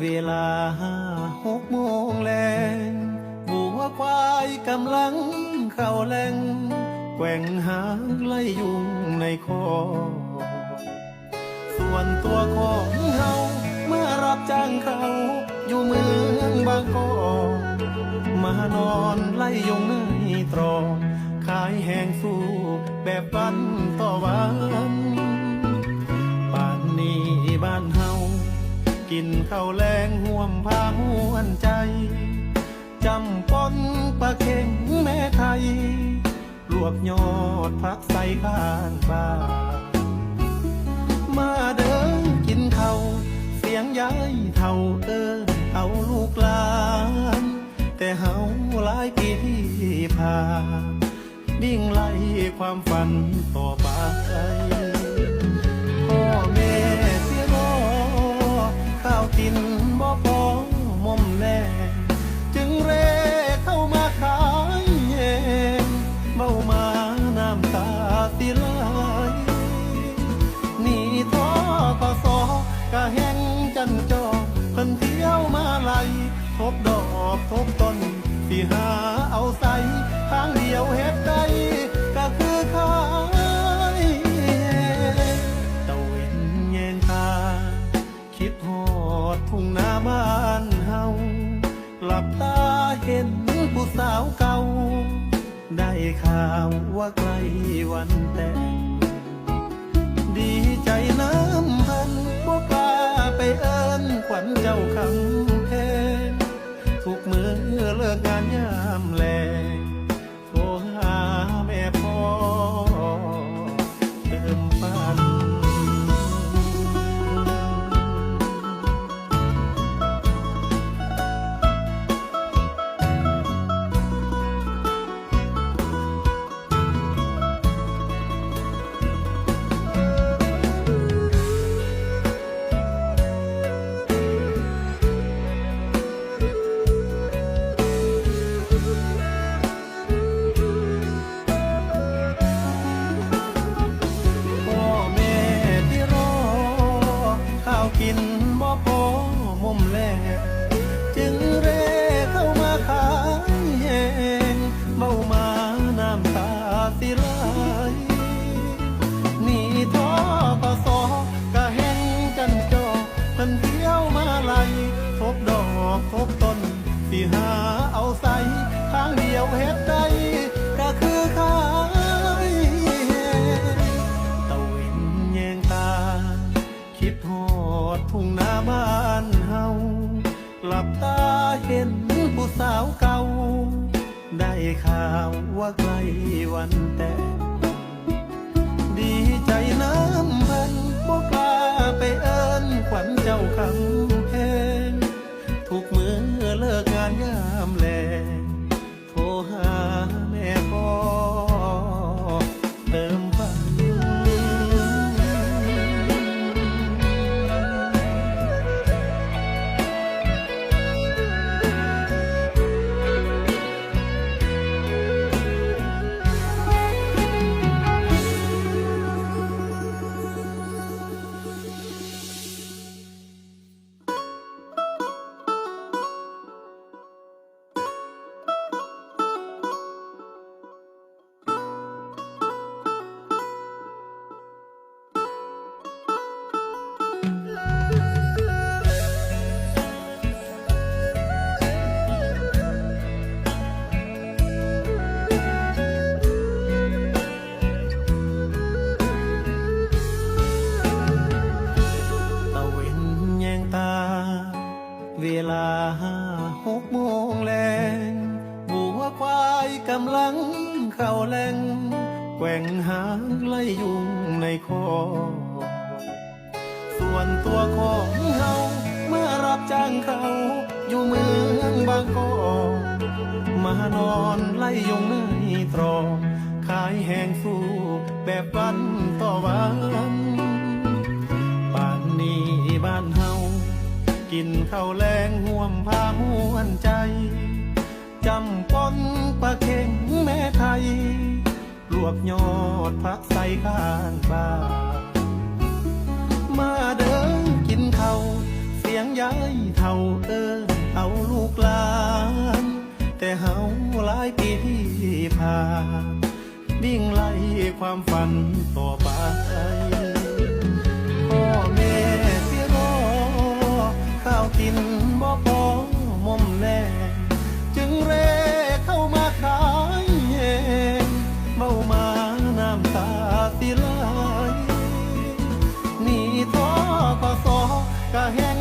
เวลา6 โมงแลงบัวควายกำลังเข้าแหล่งแกว่งหางไล่ยุงในคอส่วนตัวของเฮาเมื่อรับจ้างเขาอยู่เมืองบางกอกมานอนไล่ยุงในตรอกขายแหงสู้แบบวันต่อวันป่านนี้บ้านเฮากินข้าวแลงห่วมพาม่วนใจจำปนปลาเค็งแม่ไทยลวกยอดผักใส่ข้างบ้านมาเดินกินข้าวเสียงยายเท่าเอาลูกหลานแต่เฮาหลายปีที่ผ่านดิ่งไล่ความฝันต่อไปพ่อแม่ที่รอข้าวกินบ่พอมอมแลจึงเร่เข้ามาขายแยงเมามาน้ำตาสิไหลนี่ท้อกสกะแห้งจันจอเพิ่นเที่ยวมาไล่ทบดอกทบต้นสิหาเอาใส่ทางเดียวเฮ็ดได้ก็คือขายตะเวนแยงตาคิดฮอดทุ่งนาบ้านเฮาหลับตาเห็นผู้สาวเก่าได้ข่าวว่าใกล้วันแต่งดีใจน้ำพันบ่กล้าไปเอิ้นขวัญเจ้าคำแพงทุกมื้อเลิกงานยามแลงโทรหาแม่พ่อเติมฝันกินบ่พอมุมแลจึงเร่เข้ามาขายแหงเมามาน้ำตาสิไหลนี่ท้อกสกะแห้งจันจอเพิ่นเที่ยวมาไล่ทบดอกทบต้นสิหาเอาใส่ทางเดียวเฮ็ดได้ก็คือขายตะเวนแยงตาคิดฮอดทุ่งนาบ้านเฮาหลับตาเห็นผู้สาวเก่าได้ข่าวว่าใกล้วันแต่งดีใจน้ำพันบ่กล้าไปเอิ้นขวัญเจ้าคำแพงทุกมื้อเลิกงานยามแลงโทรหาแม่พ่อเติมฝันเวลา6 โมงแลงบัวควายกำลังเข้าแหล่งแกว่งหางไล่ยุงในคอส่วนตัวของเฮาเมื่อรับจ้างเขาอยู่เมืองบางกอกมานอนไล่ยุงในตรอกขายแหงสู้แบบวันต่อวันป่านนี้บ้านเฮากินข้าวแลงห่วมพาม่วนใจจำปนปลาเค็งแม่ไทยลวกยอดผักใส่ข้างบ้านมาเดินกินข้าวเสียงยายเท่า วิ่งไล่ความฝันต่อไปพ่อแม่สิรอข้าวกินบ่พอมอมแน่จึงเร่เข้ามาขายเองเมามาน้ำตาสิไหลหนี่ท้อกสอกะแห้ง